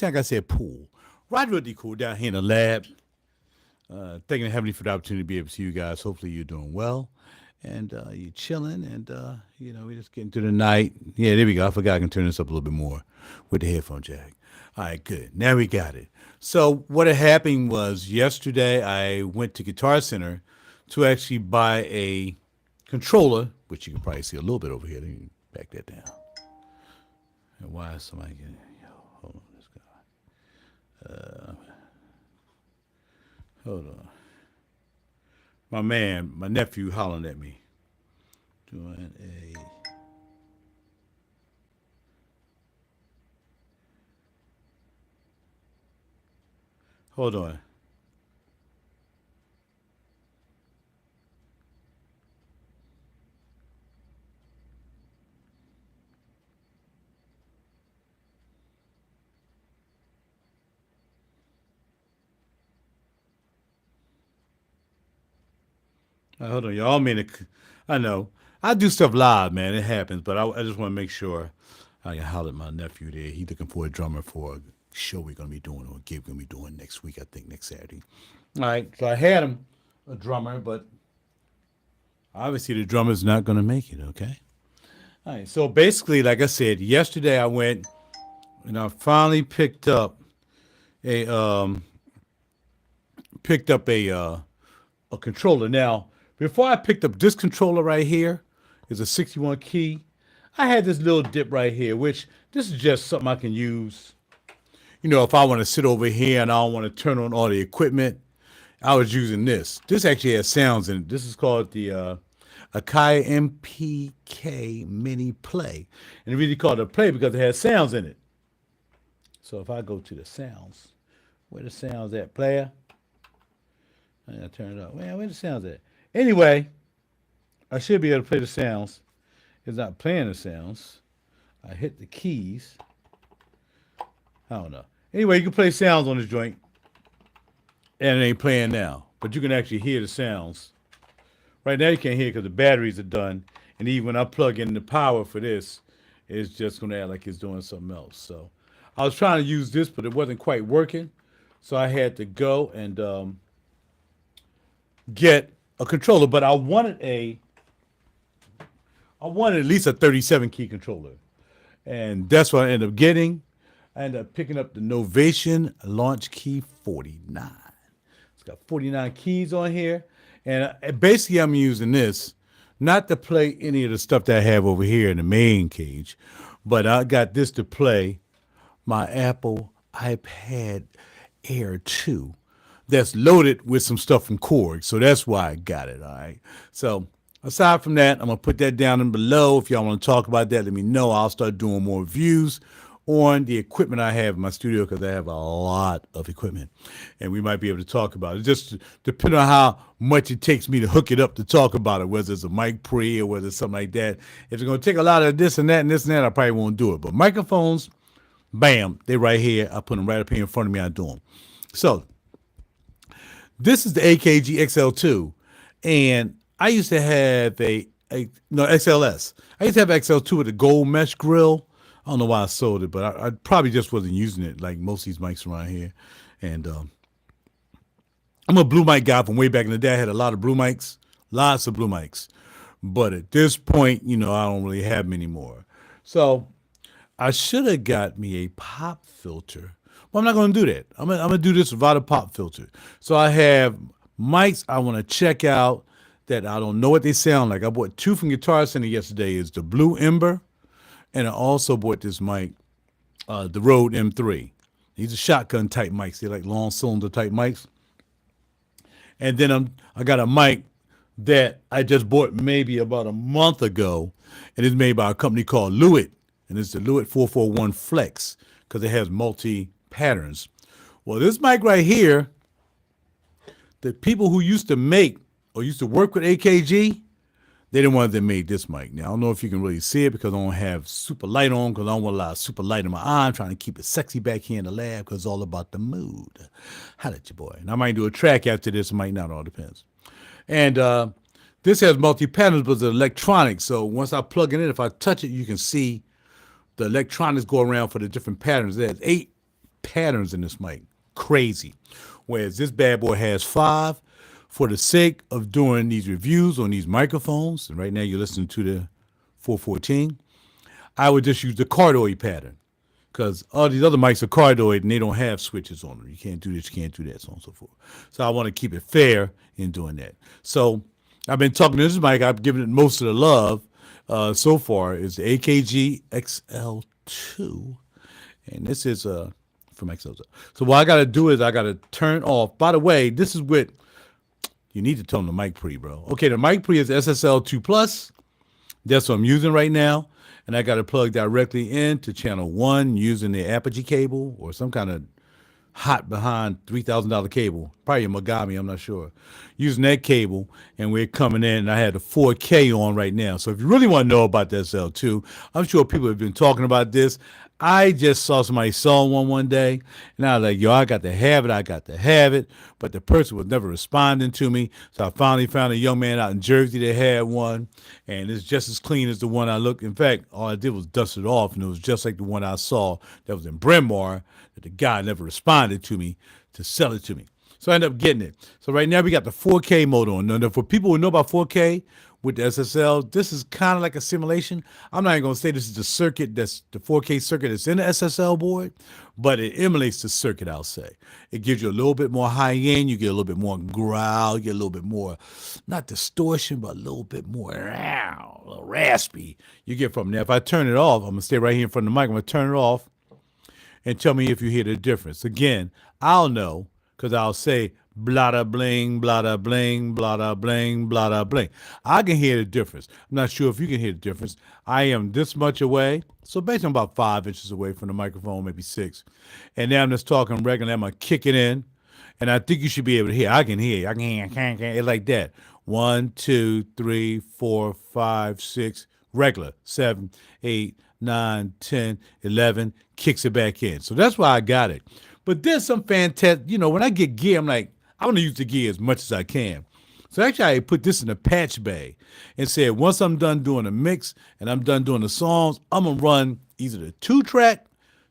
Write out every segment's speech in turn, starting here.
like I said, pool. RaJuR deepkool down here in the lab. Thanking Heavenly for the opportunity to be able to see you guys. Hopefully you're doing well and you're chilling and we're just getting through the night. Yeah, there we go. I forgot I can turn this up a little bit more with the headphone jack. All right, good. Now we got it. So what had happened was yesterday I went to Guitar Center to actually buy a controller, which you can probably see a little bit over here. Let me back that down. And why is somebody getting hold on this guy. Hold on. My nephew hollering at me. Doing a hold on. Hold on, y'all. I know. I do stuff live, man. It happens, but I just want to make sure I can holler at my nephew there. He's looking for a drummer for a show we're going to be doing or a gig we're going to be doing next week, I think, next Saturday. All right, so I had him a drummer, but obviously the drummer's not going to make it, okay? All right, so basically, like I said, yesterday I went and I finally a picked up a controller. Now, before I picked up this controller right here, is a 61 key. I had this little dip right here, which this is just something I can use. If I want to sit over here and I don't want to turn on all the equipment, I was using this. This actually has sounds in it. This is called the Akai MPK Mini Play. And it really called it a play because it has sounds in it. So if I go to the sounds, where the sounds at, player? I gotta turn it up. Man, where the sounds at? Anyway, I should be able to play the sounds. It's not playing the sounds. I hit the keys. I don't know. Anyway, you can play sounds on this joint, and it ain't playing now. But you can actually hear the sounds. Right now you can't hear it because the batteries are done. And even when I plug in the power for this, it's just going to act like it's doing something else. So I was trying to use this, but it wasn't quite working. So I had to go and get a controller. But I wanted at least a 37 key controller. And that's what I ended up getting. I ended up picking up the Novation Launch Key 49. It's got 49 keys on here. And basically I'm using this not to play any of the stuff that I have over here in the main cage, but I got this to play my Apple iPad Air 2 that's loaded with some stuff from Korg. So that's why I got it, all right? So aside from that, I'm going to put that down in below. If y'all want to talk about that, let me know. I'll start doing more reviews on the equipment I have in my studio because I have a lot of equipment. And we might be able to talk about it. Just depending on how much it takes me to hook it up to talk about it, whether it's a mic pre or whether it's something like that. If it's going to take a lot of this and that and this and that, I probably won't do it. But microphones, bam, they're right here. I put them right up here in front of me. I do them. So this is the AKG XL2. And I used to have XLS. I used to have XL2 with a gold mesh grill. I don't know why I sold it, but I probably just wasn't using it like most of these mics around here. And I'm a blue mic guy from way back in the day. I had a lot of blue mics, lots of blue mics. But at this point, I don't really have them anymore. So I should have got me a pop filter. But I'm not going to do that. I'm going to do this without a pop filter. So I have mics I want to check out that I don't know what they sound like. I bought two from Guitar Center yesterday. It's the Blue Ember. And I also bought this mic, the Rode M3. These are shotgun type mics. They're like long cylinder type mics. And then I got a mic that I just bought maybe about a month ago. And it's made by a company called Lewitt. And it's the Lewitt 441 Flex because it has multi patterns. Well, this mic right here, the people who used to make or used to work with AKG, they didn't want to make this mic. Now, I don't know if you can really see it because I don't have super light on because I don't want a lot of super light in my eye. I'm trying to keep it sexy back here in the lab because it's all about the mood. Holla at your boy. And I might do a track after this. Might not. All depends. And this has multi-patterns, but it's electronic. So once I plug it in, if I touch it, you can see the electronics go around for the different patterns. There's 8 patterns in this mic. Crazy. Whereas this bad boy has 5. For the sake of doing these reviews on these microphones, and right now you're listening to the 414, I would just use the cardioid pattern because all these other mics are cardioid and they don't have switches on them. You can't do this, you can't do that, so on and so forth. So I want to keep it fair in doing that. So I've been talking to this mic. I've given it most of the love so far. Is the AKG XL2, and this is from XL2. So what I got to do is I got to turn off. By the way, this is what you need to tell them the mic pre, bro. Okay, the mic pre is SSL2 Plus. That's what I'm using right now. And I got to plug directly into channel 1 using the Apogee cable or some kind of hot behind $3,000 cable. Probably a Mogami, I'm not sure. Using that cable, and we're coming in, and I had the 4K on right now. So if you really want to know about the SL2, I'm sure people have been talking about this. I just saw somebody selling one day, and I was like, yo, I got to have it. But the person was never responding to me. So I finally found a young man out in Jersey that had one, and it's just as clean as the one I looked. In fact, all I did was dust it off, and it was just like the one I saw that was in Bryn Mawr, that the guy never responded to me to sell it to me. So I ended up getting it. So right now we got the 4K mode on. Now, for people who know about 4K with the SSL, this is kind of like a simulation. I'm not even going to say this is the circuit that's the 4K circuit that's in the SSL board, but it emulates the circuit, I'll say. It gives you a little bit more high end. You get a little bit more growl. You get a little bit more, not distortion, but a little bit more a little raspy. You get from there. If I turn it off, I'm going to stay right here in front of the mic. I'm going to turn it off and tell me if you hear the difference. Again, I'll know because I'll say blah da bling, blah da bling, blah da bling, blah da bling. I can hear the difference. I'm not sure if you can hear the difference. I am this much away, so basically I'm about 5 inches away from the microphone, maybe 6. And now I'm just talking regular. I'm gonna kick it in, and I think you should be able to hear. I can hear. I can hear it like that. 1, 2, 3, 4, 5, 6. Regular. 7, 8, 9, 10, 11. Kicks it back in. So that's why I got it. But there's some fantastic, when I get gear, I'm like, I want to use the gear as much as I can. So actually, I put this in a patch bay and said, once I'm done doing a mix and I'm done doing the songs, I'm going to run either the 2-track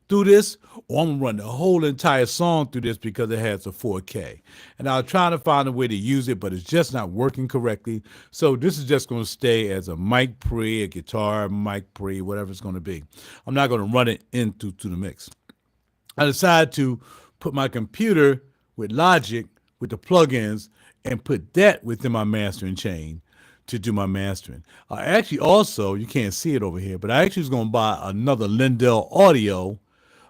through this or I'm going to run the whole entire song through this because it has a 4K. And I was trying to find a way to use it, but it's just not working correctly. So this is just going to stay as a mic pre, a guitar mic pre, whatever it's going to be. I'm not going to run it into the mix. I decided to put my computer with Logic with the plugins and put that within my mastering chain to do my mastering. I actually also, you can't see it over here, but I actually was going to buy another Lindell Audio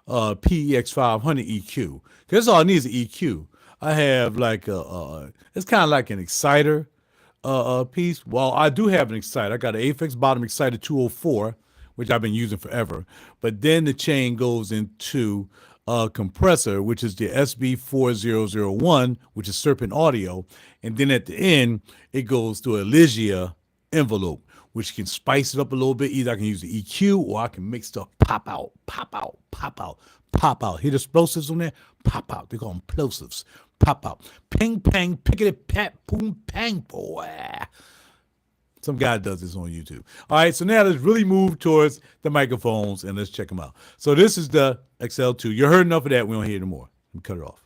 PEX500 EQ. Because all I need is an EQ. I have like it's kind of like an exciter piece. Well, I do have an exciter. I got an Aphex Bottom Exciter 204, which I've been using forever. But then the chain goes into compressor, which is the SB4001, which is Serpent Audio. And then at the end, it goes to a Ligia envelope, which can spice it up a little bit. Either I can use the EQ or I can make stuff pop out, pop out, pop out, pop out. Hear the explosives on there? Pop out. They call them plosives. Pop out. Ping, pang, pickety, pat, boom, pang, boy. Some guy does this on YouTube. All right, so now let's really move towards the microphones and let's check them out. So this is the XL2. You heard enough of that. We don't hear it anymore. Let me cut it off.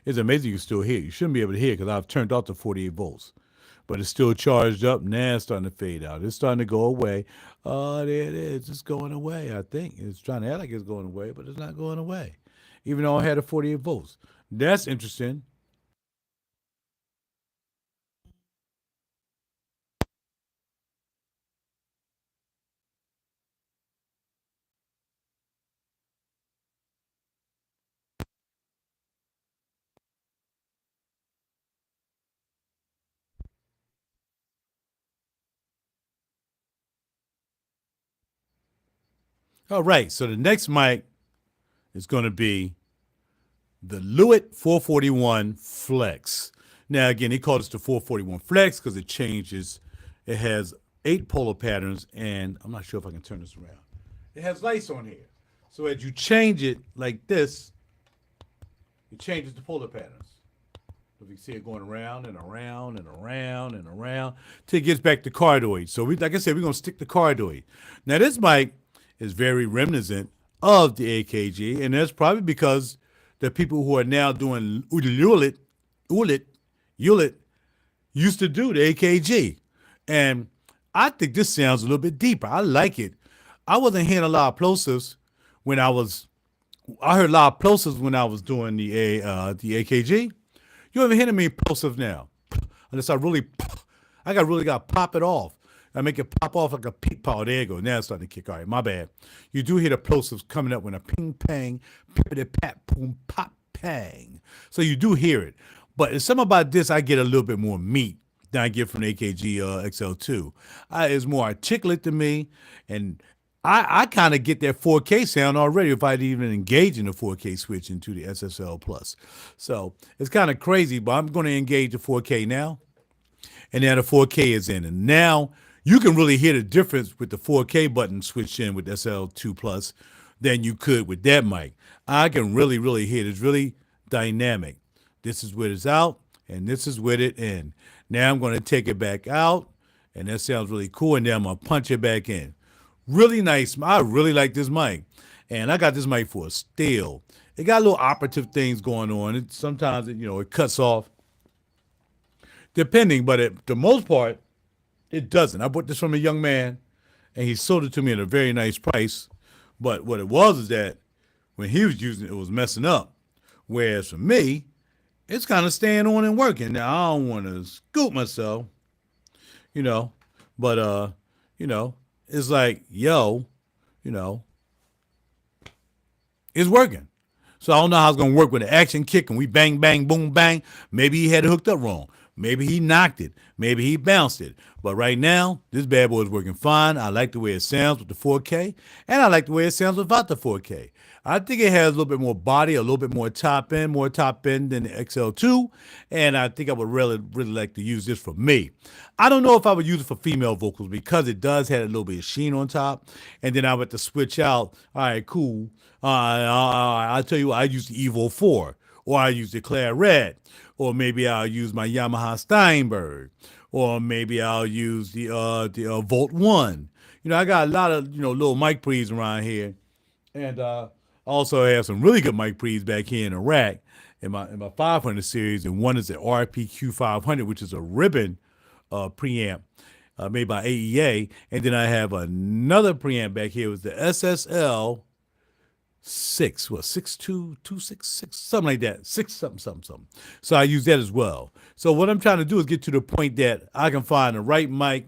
It's amazing you can still hear it. You shouldn't be able to hear it because I've turned off the 48 volts. But it's still charged up. Now it's starting to fade out. It's starting to go away. Oh, there it is. It's going away, I think. It's trying to act like it's going away, but it's not going away. Even though I had a 48 volts. That's interesting. All right, so the next mic is going to be the Lewitt 441 Flex. Now, again, he called this the 441 Flex because it changes. It has 8 polar patterns, and I'm not sure if I can turn this around. It has lights on here. So as you change it like this, it changes the polar patterns. If you see it going around and around and around and around till it gets back to cardioid. So we, like I said, we're gonna stick to cardioid. Now this mic is very reminiscent of the AKG, and that's probably because the people who are now doing Ulit used to do the AKG. And I think this sounds a little bit deeper. I like it. I wasn't hearing a lot of plosives when I heard a lot of plosives when I was doing the AKG. You haven't hear me plosive now. Unless I really got to pop it off. I make it pop off like a peep pow. There you go. Now it's starting to kick. All right, my bad. You do hear the plosives coming up when a ping pang, pippity pat, boom, pop, pang. So you do hear it. But it's something about this, I get a little bit more meat than I get from the AKG XL2. It's more articulate to me, and I kind of get that 4K sound already if I'd even engage in the 4K switch into the SSL Plus. So it's kind of crazy, but I'm going to engage the 4K now, and now the 4K is in. And now you can really hear the difference with the 4K button switched in with SL2 Plus than you could with that mic. I can really, really hear it. It's really dynamic. This is with it's out, and this is with it in. Now I'm going to take it back out, and that sounds really cool, and then I'm going to punch it back in. Really nice. I really like this mic. And I got this mic for a steal. It got little operative things going on. Sometimes it cuts off, depending, but at the most part, it doesn't. I bought this from a young man, and he sold it to me at a very nice price. But what it was is that when he was using it, it was messing up. Whereas for me, it's kind of staying on and working. Now, I don't want to scoop myself, but, it's like, it's working. So I don't know how it's going to work with the action kick and we bang, bang, boom, bang. Maybe he had it hooked up wrong. Maybe he knocked it. Maybe he bounced it. But right now, this bad boy is working fine. I like the way it sounds with the 4K, and I like the way it sounds without the 4K. I think it has a little bit more body, a little bit more top end than the XL2, and I think I would really, really like to use this for me. I don't know if I would use it for female vocals because it does have a little bit of sheen on top, and then I would have to switch out. All right, cool. I'll tell you what, I use the Evo 4, or I use the Claret, or maybe I'll use my Yamaha Steinberg, or maybe I'll use the Volt 1. I got a lot of little mic pre's around here, and also have some really good mic pre's back here in the rack in my 500 series, and one is the RPQ 500, which is a ribbon preamp made by AEA, and then I have another preamp back here with the SSL 62266, something like that, something. So I use that as well. So what I'm trying to do is get to the point that I can find the right mic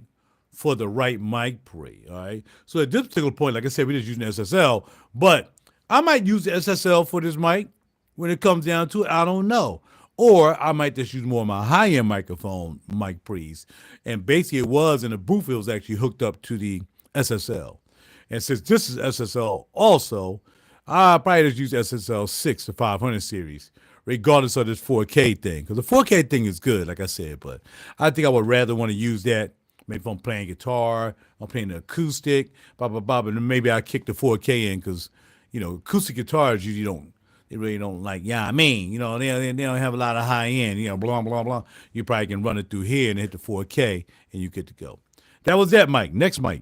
for the right mic pre. All right. So at this particular point, like I said, we're just using SSL, but I might use the SSL for this mic when it comes down to it. I don't know. Or I might just use more of my high-end microphone mic pre's. And basically it was in the booth, it was actually hooked up to the SSL. And since this is SSL also, I probably just use SSL 6 to 500 series, regardless of this 4K thing. Because the 4K thing is good, like I said, but I think I would rather want to use that. Maybe if I'm playing guitar, I'm playing the acoustic, and then maybe I kick the 4K in because, acoustic guitars usually really don't like, they don't have a lot of high end, blah, blah, blah. You probably can run it through here and hit the 4K and you get to go. That was that mic. Next mic.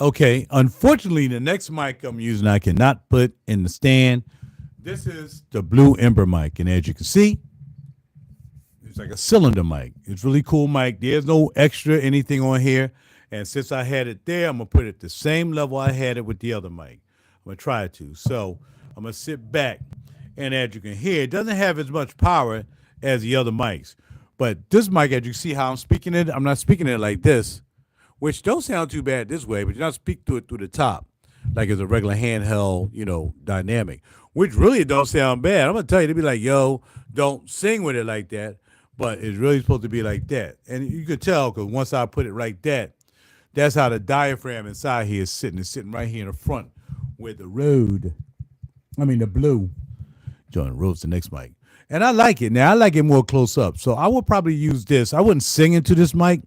Okay, unfortunately, the next mic I'm using I cannot put in the stand. This is the Blue Ember mic, and as you can see, it's like a cylinder mic. It's really cool mic. There's no extra anything on here, and since I had it there, I'm gonna put it at the same level I had it with the other mic. I'm gonna try to. So I'm gonna sit back, and as you can hear, it doesn't have as much power as the other mics. But this mic, as you see how I'm speaking it, I'm not speaking it like this, which don't sound too bad this way, but you don't speak to it through the top. like it's a regular handheld, dynamic, which really don't sound bad. I'm gonna tell you, they be like, "Yo, don't sing with it like that," but it's really supposed to be like that, and you could tell because once I put it like that, that's how the diaphragm inside here is sitting. It's sitting right here in the front, where the road, I mean the blue, John Rhodes, the next mic. And I like it. Now I like it more close up. So I would probably use this. I wouldn't sing into this mic.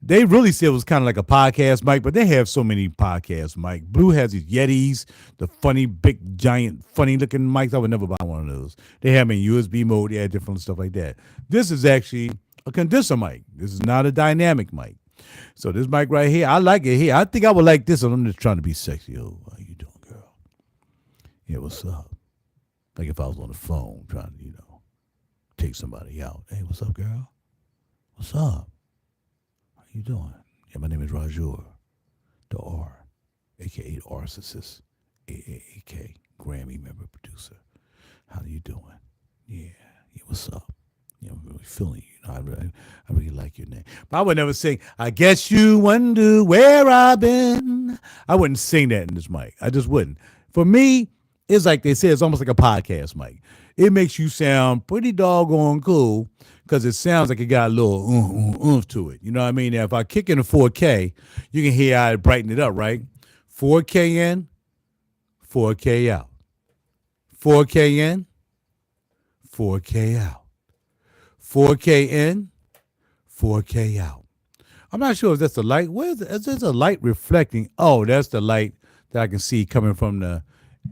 They really said it was kind of like a podcast mic, but they have so many podcast mic. Blue has these Yetis, the funny, big, giant, funny looking mics. I would never buy one of those. They have them in USB mode. They have different stuff like that. This is actually a condenser mic. This is not a dynamic mic. So this mic right here, I like it here. I think I would like this. And I'm just trying to be sexy. Oh, how you doing, girl? Yeah, what's up? Like if I was on the phone trying to, take somebody out. Hey, what's up, girl? What's up? How you doing? Yeah, my name is RaJuR, the R, a.k.a. ccissist, a.k.a. Grammy member producer. How you doing? Yeah, what's up? I'm really feeling you. I really like your name. But I would never sing, I guess you wonder where I've been. I wouldn't sing that in this mic. I just wouldn't. For me, it's like they say, it's almost like a podcast mic. It makes you sound pretty doggone cool because it sounds like it got a little oomph to it. You know what I mean? Now, if I kick in a 4K, you can hear how I brighten it up, right? 4K in, 4K out. 4K in, 4K out. 4K in, 4K out. I'm not sure if that's the light. Where is it? Is there a light reflecting? Oh, that's the light that I can see coming from the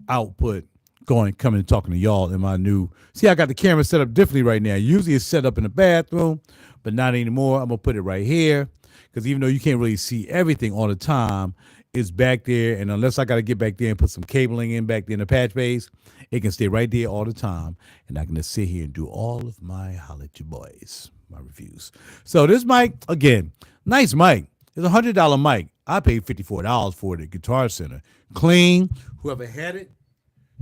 output coming and talking to y'all in my new. See, I got the camera set up differently right now. Usually it's set up in the bathroom, but not anymore. I'm going to put it right here because even though you can't really see everything all the time, it's back there. And unless I got to get back there and put some cabling in back there in the patch base, it can stay right there all the time. And I can just sit here and do all of my holla at your boys, my reviews. So this mic, again, nice mic. It's a $100 mic. I paid $54 for it at Guitar Center. Clean. Whoever had it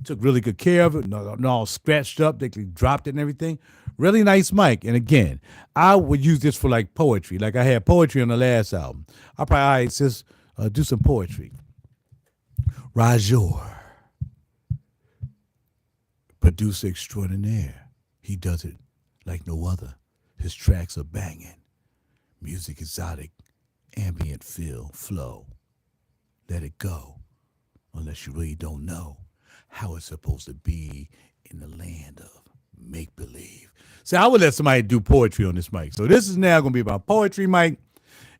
took really good care of it. Not all scratched up. They dropped it and everything. Really nice mic. And again, I would use this for like poetry. Like I had poetry on the last album. I probably just do some poetry. RaJuR, producer extraordinaire. He does it like no other. His tracks are banging. Music exotic, ambient feel, flow. Let it go, unless you really don't know how it's supposed to be in the land of make-believe. So I would let somebody do poetry on this mic. So this is now going to be about poetry mic.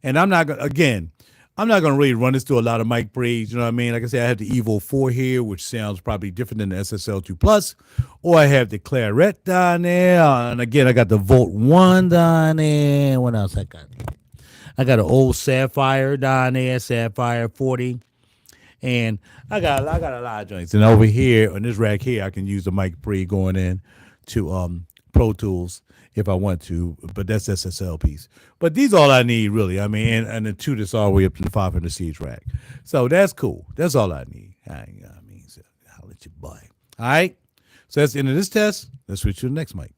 And I'm not going to, again, I'm not going to really run this through a lot of mic breeds. You know what I mean? Like I said, I have the Evo 4 here, which sounds probably different than the SSL2 Plus. Or I have the Claret down there. And again, I got the Volt 1 down there. What else I got? I got an old Sapphire down there, Sapphire 40. And I got a lot of joints. And over here on this rack here, I can use the mic pre going in to Pro Tools if I want to, but that's SSL piece. But these all I need really. I mean, and the two that's all the way up to the 500 series rack. So that's cool. That's all I need. I mean, so I'll let you buy. All right. So that's the end of this test. Let's switch to the next mic.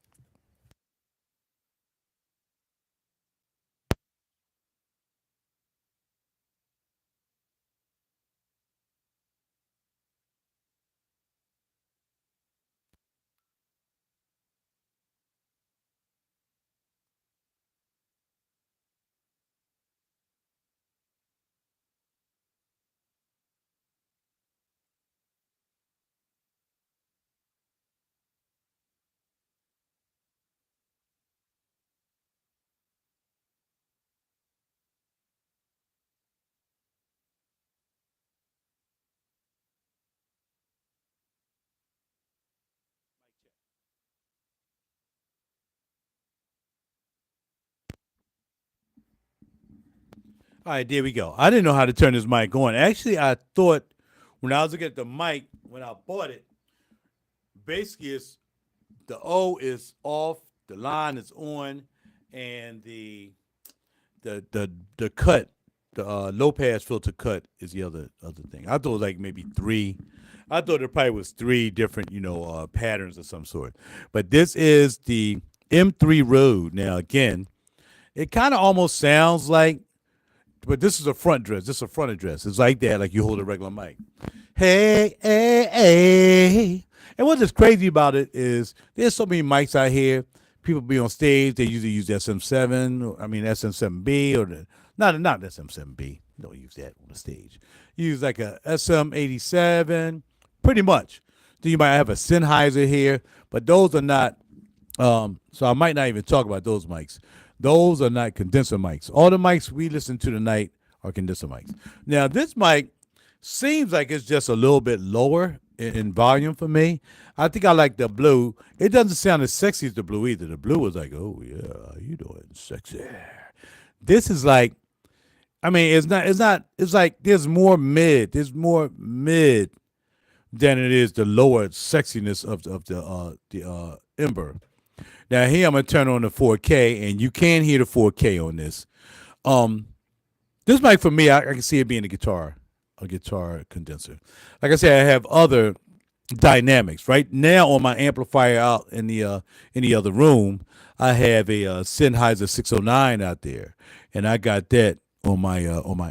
All right, there we go. I didn't know how to turn this mic on. Actually, I thought when I was looking at the mic when I bought it, basically it's the O is off, the line is on, and the cut, the low pass filter cut is the other thing. I thought it was like maybe three. I thought it probably was three different, patterns of some sort. But this is the M3 Rode. Now again, it kind of almost sounds like but this is a front dress. This is a front address. It's like that, like you hold a regular mic. Hey, hey, hey. And what's just crazy about it is there's so many mics out here. People be on stage. They usually use SM7. I mean SM7B or not SM7B. Don't use that on the stage. You use like a SM87, pretty much. Then you might have a Sennheiser here, but those are not. So I might not even talk about those mics. Those are not condenser mics. All the mics we listen to tonight are condenser mics. Now this mic seems like it's just a little bit lower in volume for me. I think I like the blue. It doesn't sound as sexy as the blue either. The blue was like, oh yeah, how you doing, sexy. This is like, I mean, it's like there's more mid. There's more mid than it is the lower sexiness of the Ember. Now here I'm gonna turn on the 4K, and you can hear the 4K on this. This mic for me, I can see it being a guitar condenser. Like I said, I have other dynamics. Right now on my amplifier out in the other room, I have a Sennheiser 609 out there, and I got that on my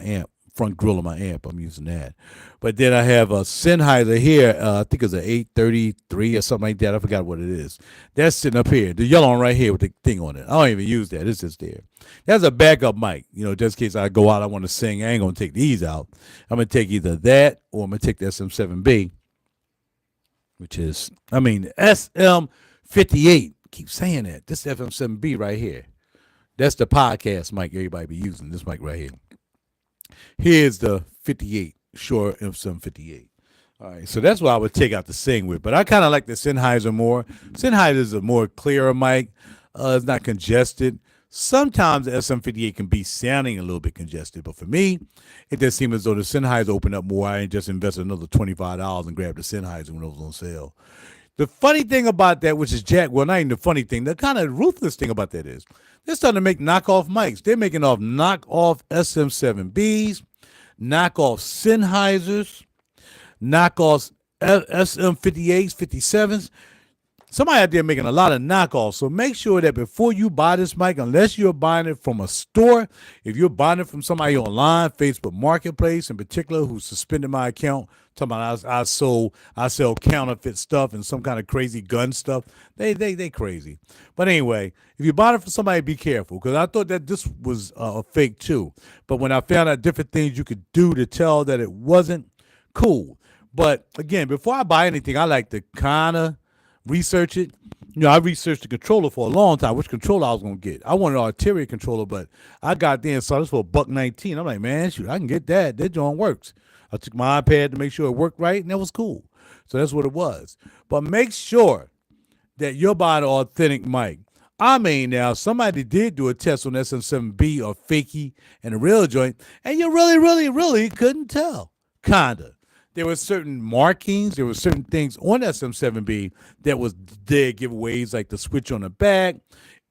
amp, front grill of my amp. I'm using that. But then I have a Sennheiser here. I think it's an 833 or something like that. I forgot what it is. That's sitting up here. The yellow one right here with the thing on it. I don't even use that. It's just there. That's a backup mic. Just in case I go out, I want to sing. I ain't going to take these out. I'm going to take either that or I'm going to take the SM7B, which is, SM58. Keep saying that. This FM7B right here. That's the podcast mic everybody be using. This mic right here. Here's the 58, Shure M758. All right, so that's what I would take out to sing with. But I kind of like the Sennheiser more. Sennheiser is a more clearer mic. It's not congested. Sometimes the SM58 can be sounding a little bit congested. But for me, it just seems as though the Sennheiser opened up more. I ain't just invested another $25 and grabbed the Sennheiser when it was on sale. The funny thing about that, which is not even the funny thing, the kind of ruthless thing about that is they're starting to make knockoff mics. They're making knockoff SM7Bs, knockoff Sennheisers, knockoff SM58s, 57s. Somebody out there making a lot of knockoffs. So make sure that before you buy this mic, unless you're buying it from a store, if you're buying it from somebody online, Facebook Marketplace in particular, who suspended my account, talking about I sell counterfeit stuff and some kind of crazy gun stuff. They crazy. But anyway, if you bought it from somebody, be careful, because I thought that this was a fake too. But when I found out different things you could do to tell that it wasn't, cool. But again, before I buy anything, I like to kind of research it. I researched the controller for a long time, which controller I was going to get. I wanted an arterial controller, but I got there and saw this for $119. I'm like, man, shoot, I can get that. That joint works. I took my iPad to make sure it worked right, and that was cool. So that's what it was. But make sure that you're buying an authentic mic. Now, somebody did do a test on SM7B or Fakey and a real joint, and you really, really, really couldn't tell. Kinda. There were certain markings, there were certain things on SM7B that was dead giveaways, like the switch on the back.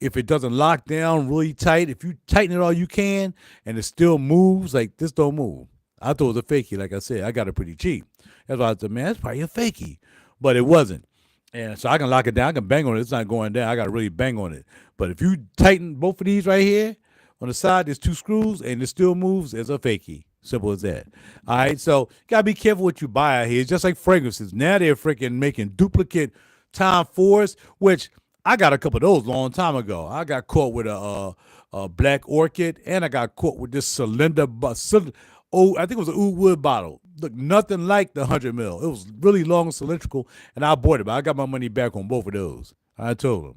If it doesn't lock down really tight, if you tighten it all you can and it still moves, like this don't move. I thought it was a fakie, like I said. I got it pretty cheap. That's why I thought, man, that's probably a fakie. But it wasn't. And so I can lock it down. I can bang on it. It's not going down. I got to really bang on it. But if you tighten both of these right here, on the side, there's 2 screws, and it still moves, it's a fakie. Simple as that. All right, so got to be careful what you buy out here. It's just like fragrances. Now they're freaking making duplicate Tom Fords, which I got a couple of those a long time ago. I got caught with a Black Orchid, and I got caught with this cylinder, I think it was an oud wood bottle. Looked nothing like the 100 mil. It was really long and cylindrical, and I bought it, but I got my money back on both of those. I told them,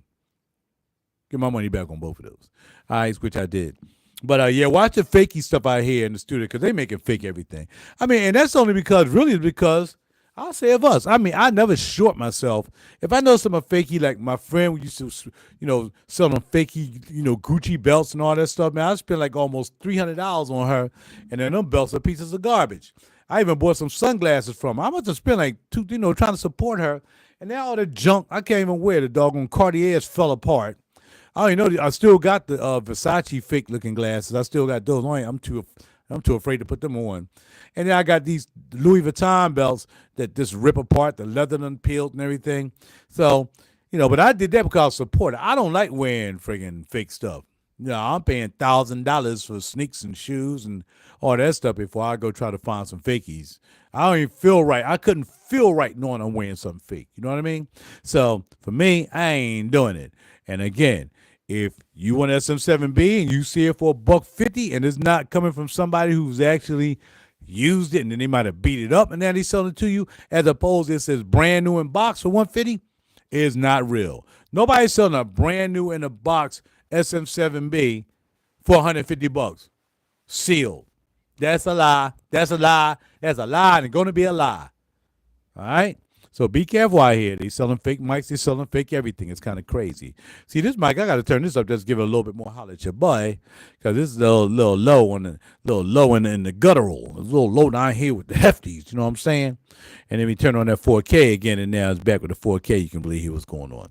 get my money back on both of those. All right, which I did. But yeah, watch the fakey stuff out here in the studio, because they making fake everything. And that's only because I'll say of us. I never short myself. If I know some of fakey, like my friend we used to, sell them fakey, Gucci belts and all that stuff, man, I spent like almost $300 on her, and then them belts are pieces of garbage. I even bought some sunglasses from her. I must have spent like trying to support her, and now all the junk I can't even wear. The doggone Cartiers fell apart. I don't even know. I still got the Versace fake looking glasses. I still got those. I'm too afraid to put them on. And then I got these Louis Vuitton belts that just rip apart. The leather done peeled and everything. So, but I did that because I was supported. I don't like wearing friggin' fake stuff. I'm paying $1,000 for sneaks and shoes and all that stuff before I go try to find some fakies. I don't even feel right. I couldn't feel right knowing I'm wearing something fake. You know what I mean? So for me, I ain't doing it. And again, if you want SM7B and you see it for $150 and it's not coming from somebody who's actually used it and then they might have beat it up and then they sell it to you, as opposed to it says brand new in box for $150, is not real. Nobody's selling a brand new in a box SM7B for $150. Sealed. That's a lie. That's a lie. That's a lie, and it's going to be a lie. All right? So be careful out here. They selling fake mics. They selling fake everything. It's kind of crazy. See, this mic, I got to turn this up just to give it a little bit more holler at your boy, because this is a little low on the little low in the guttural. It's a little low down here with the hefties. You know what I'm saying? And then we turn on that 4K again, and now it's back with the 4K. You can believe here what's going on.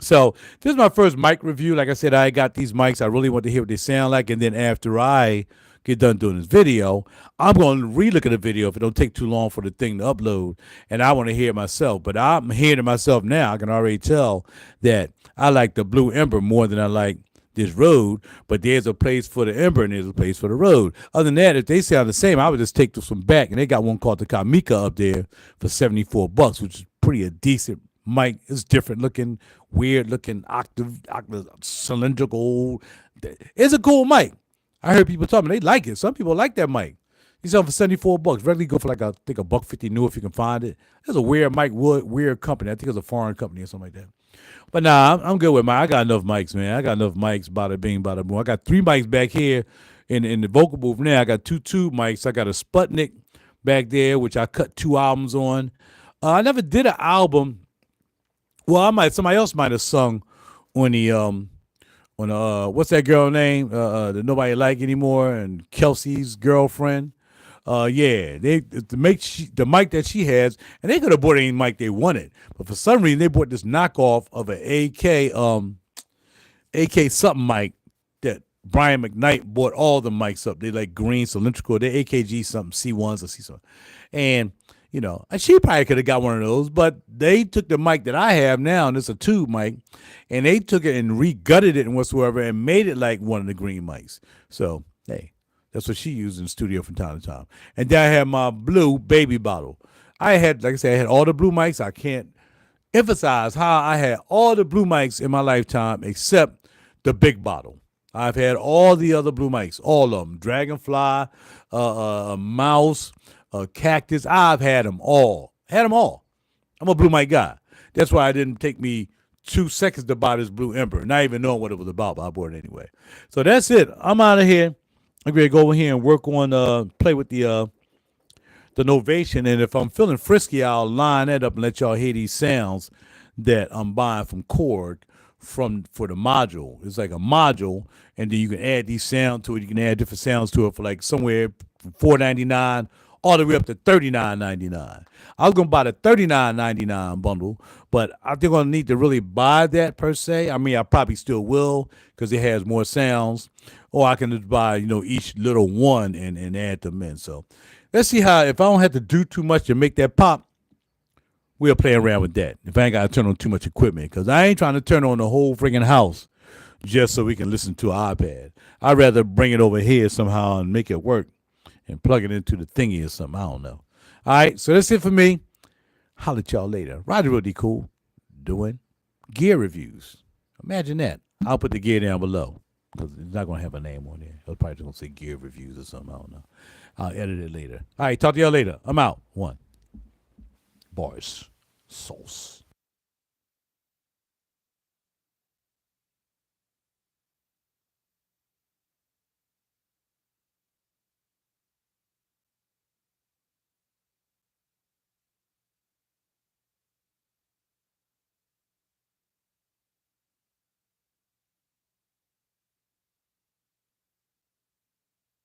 So this is my first mic review. Like I said, I got these mics. I really want to hear what they sound like, and then after I get done doing this video, I'm going to re-look at the video if it don't take too long for the thing to upload, and I want to hear it myself. But I'm hearing it myself now. I can already tell that I like the Blue Ember more than I like this Rode, but there's a place for the Ember and there's a place for the Rode. Other than that, if they sound the same, I would just take this one back, and they got one called the Kamika up there for $74, which is pretty a decent mic. It's different looking, weird looking, octave cylindrical. It's a cool mic. I heard people talking, they like it. Some people like that mic. You sell for $74. Regularly go for like I think $150 new if you can find it. It's a weird mic, weird company. I think it's a foreign company or something like that. But nah, I'm good with mine. I got enough mics, man. I got enough mics, bada bing, bada boom. I got 3 mics back here in the vocal booth now. I got 2 tube mics. I got a Sputnik back there, which I cut 2 albums on. I never did an album. Well, somebody else might have sung on the what's that girl name that nobody like anymore, and Kelsey's girlfriend. Yeah, the mic that she has, and they could have bought any mic they wanted, but for some reason they bought this knockoff of an AK something mic that Brian McKnight bought all the mics up. They like green cylindrical. They're AKG something C1s or C something, and she probably could have got one of those, but they took the mic that I have now, and it's a tube mic, and they took it and re-gutted it and whatsoever and made it like one of the green mics. So, hey, that's what she used in the studio from time to time. And then I have my blue baby bottle. Like I said, I had all the blue mics. I can't emphasize how I had all the blue mics in my lifetime except the big bottle. I've had all the other blue mics, all of them. Dragonfly, Mouse, Cactus. I've had them all. I'm a blue mic guy. That's why it didn't take me 2 seconds to buy this Blue Ember, not even knowing what it was about, but I bought it anyway. So that's it. I'm out of here. I'm going to go over here and work on, play with the Novation. And if I'm feeling frisky, I'll line that up and let y'all hear these sounds that I'm buying from Cord for the module. It's like a module, and then you can add these sounds to it. You can add different sounds to it for like somewhere from $4.99 all the way up to $39.99. I was going to buy the $39.99 bundle, but I think I'm going to need to really buy that per se. I mean, I probably still will because it has more sounds. Or I can just buy, each little one and add them in. So let's see how, if I don't have to do too much to make that pop, we'll play around with that. If I ain't got to turn on too much equipment, because I ain't trying to turn on the whole freaking house just so we can listen to an iPad. I'd rather bring it over here somehow and make it work and plug it into the thingy or something. I don't know. All right, so that's it for me. Holler at y'all later. RaJuR really cool doing gear reviews. Imagine that. I'll put the gear down below because it's not going to have a name on there. It's probably just going to say gear reviews or something. I don't know. I'll edit it later. All right, talk to y'all later. I'm out. 1. Bars. Sauce.